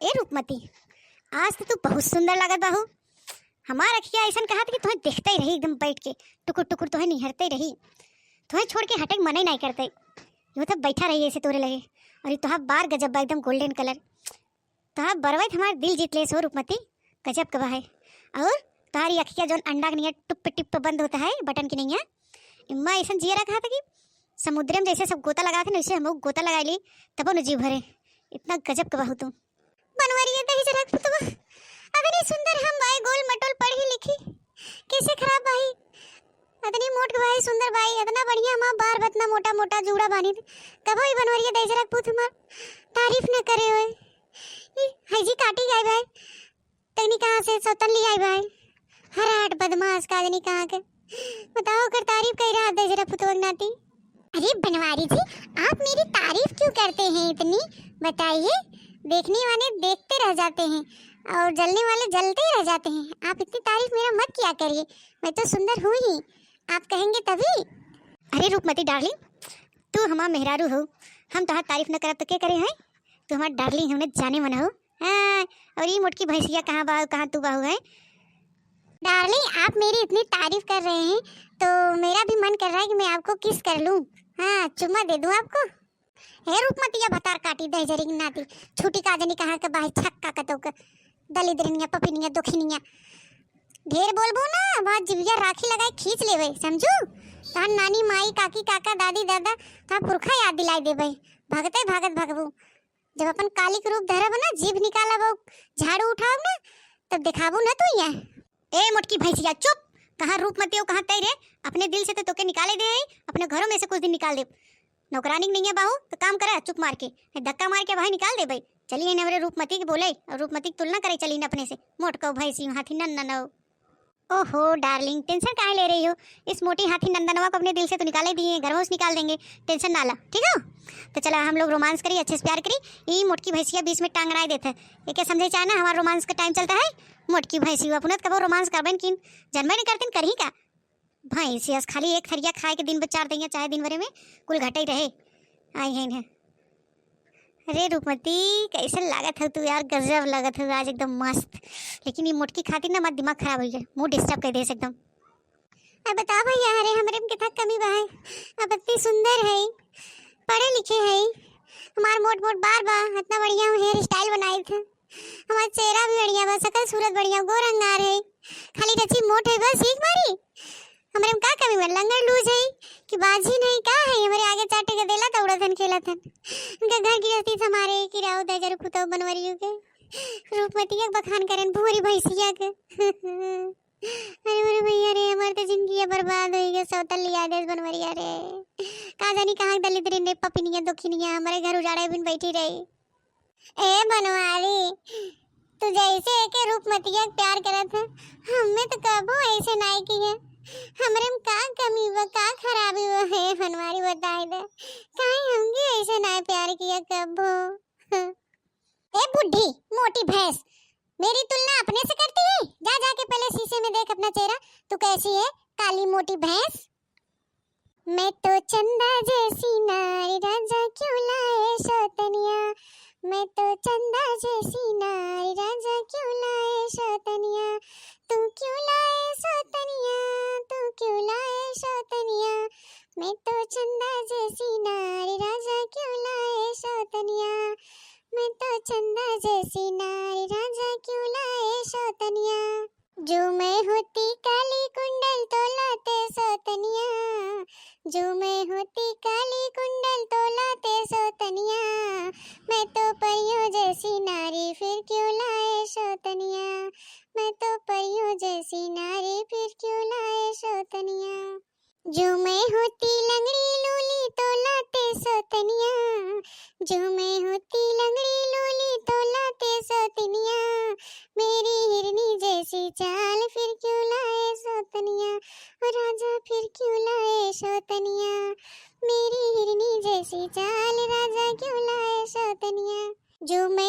ए रूपमती, आज तो तू बहुत सुंदर लागत बाहू। हमार अखिया ऐसा कहा था कि तुम्हें देखते ही रही एकदम बैठ के टुकुर टुकुर तुम्हें निहरते रही। तुम्हें छोड़ के हटे मन ही नहीं करते। यूँ तो बैठा रही ऐसे तोरे लगे। और तुहार बार गजब बा एकदम गोल्डन कलर। तुहार बरवत हमार दिल जीत ले सो रूपमती, गजब कबा है। और तुम्हारी अखिया जो अंडा के नहीं टुप टिप बंद होता है बटन की नहीं है। इम्मा ऐसा जिया रखा था कि समुद्र में जैसे सब गोता लगा थे ना वैसे हम गोता लगा ली तब न जी भरे। इतना गजब कबा हो तुम। बनवारी दही जरा पुतवा अदनी सुंदर हम भाई गोल मटोल पढ़ी लिखी कैसे खराब भाई अदनी मोट भाई सुंदर भाई इतना बढ़िया हम बार बतना मोटा मोटा जूड़ा बानी कब ही बनवारी दही जरा पुत हमार तारीफ न करे होए हाय जी काटी गए भाई तनी कहां से सौतन ली आई भाई हराट बदमाश का आदमी कहां के बताओ कर तारीफ कह रहा दही जरा पुतवा नाती। अरे बनवारी जी आप मेरी तारीफ क्यों करते हैं इतनी बताइए। देखने वाले देखते रह जाते हैं और जलने वाले जलते ही रह जाते हैं। आप इतनी तारीफ मेरा मत किया करिए, मैं तो सुंदर हूँ ही, आप कहेंगे तभी। अरे रूपमती डार्लिंग तू हमारा मेहरारू हो, हम तुम्हारी तारीफ न करब तो क्या करे हैं। तू हमारा डार्लिंग हमने जाने मन हो। हाँ, और ये मोटकी भैंसिया कहाँ बाहू कहाँ तू बाहू है। डार्लिंग आप मेरी इतनी तारीफ कर रहे हैं तो मेरा भी मन कर रहा है कि मैं आपको किस कर लूँ। हाँ चुम्मा दे दूँ आपको। हे रूपमती या भतार काटी दे जरी नाती छुटी का जनी कहां के बाहर छक्का कतोक दलिद्रनिया पपिनिया दुखिनिया ढेर बोलबो ना बात जिविया राखी लगाए खींच लेवे समझू। तान नानी माई काकी काका दादी दादा ता पुरखा याद दिलाई देबे भगते भागत भगबू। जब अपन कालिक रूप धरब ना जीभ निकालब झाड़ू उठाब ना तब दिखाबू ना तू यहाँ। ए मोटकी भैंसिया चुप, कहां रूपमती हो कहां तैरे। अपने दिल से तो तोके निकाले दे अपने घरों में से कुछ दिन निकाल दे। नौकरानी नहीं है बाहू तो काम करे चुप मार के धक्का मार के भाई निकाल दे भाई। चलिए न मेरे रूपमती के बोले और रूपमती की तुलना करे चली न अपने से मोट कहो भाई सी हाथी नंदन। ओहो डार्लिंग टेंशन काहे ले रही हो। इस मोटी हाथी नंदनवा को अपने दिल से तो निकाले दिए घरों से निकाल देंगे टेंशन ना ला ठीक है। तो चला हम लोग रोमांस करी अच्छे से प्यार करी। ये मोटकी भैंसिया बीच में टांग राय देते ये क्या समझे चाहे ना हमारा रोमांस का टाइम चलता है। मोटकी भैंसी अपना कबो रोमांस करबन किन जन्म नहीं करते करी का भैंसिया खाली एक थरिया खाए के दिन बचार देंगे चाहे दिन भरे में कुल घटे ही रहे आई है। अरे रूपमती कैसे लागत है तू यार गजब लागत है आज एकदम मस्त। लेकिन ये मोटकी खाती ना मत दिमाग खराब हो जाए मुंह डिस्टर्ब कर दे एकदम। अब बताओ भैया अरे हमारे में कितना कमी बा है। अब इतनी सुंदर है पढ़े लिखे है हमार मोट मोट बार बा इतना बढ़िया हेयर स्टाइल बनाए थे हमारा चेहरा भी बढ़िया बा सकल सूरत बढ़िया गोरंगार है खाली रची मोट है बस एक बारी। हमारे में का कमी बा लंगर लूज है कि बाजी नहीं का है हमारे आगे चाटे के देला तो उड़ाथन खेलथन उनका घर की रस्ती हमारे कि राव दजर पुतो बनवरियो के रूपमती के बखान करन भूरी भैंसिया के। अरे मेरे भैया रे हमारे तो जिंदगी बर्बाद हो गई सौतल लिया देश बनवरिया रे का जानी कहां दलिद्र ने पपिनिया दुखिनिया हमारे घर उजाड़े बिन बैठी रही। ए बनवारी तू जैसे के रूपमतिया प्यार करत है हमें तो कबो ऐसे नहीं की है। हमरे में का कमी बा का खराबी बा है बनवारी बताई दे काहे हमके ऐसे ना प्यार किया कबो। ए बुढ़ी मोटी भैंस मेरी तुलना अपने से करती है। जा जाके पहले शीशे में देख अपना चेहरा तू कैसी है काली मोटी भैंस। मैं तो चंदा जैसी नारी राजा क्यों लाए सौतनिया मैं तो चंदा जैसी नारी राजा क्यों लाए सौतनिया तू क्यों लाए सौतनिया तू क्यों लाए सौतनिया मैं तो चंदा जैसी नारी राजा क्यों लाए सौतनिया मैं तो चंदा जैसी नारी राजा क्यों लाए सौतनिया। जो मैं होती काली कुंडल तो लाते सौतनिया जो मैं होती काली कुंडल तो लाते सौतनिया मैं तो परियों जैसी नारी फिर क्यों लाए सौतनिया मैं तो परियों जैसी नारी फिर क्यों लाए सौतनिया। जो मैं होती लंगड़ी लूली तो लाते सौतनिया जो मैं होती लंगड़ी लूली तो लाते सौतनिया मेरी हिरनी जैसी चाल फिर क्यों लाए सौतनिया और राजा फिर क्यों लाए सौतनिया मेरी हिरनी जैसी चाल राजा क्यों लाए सौतनिया। जो मैं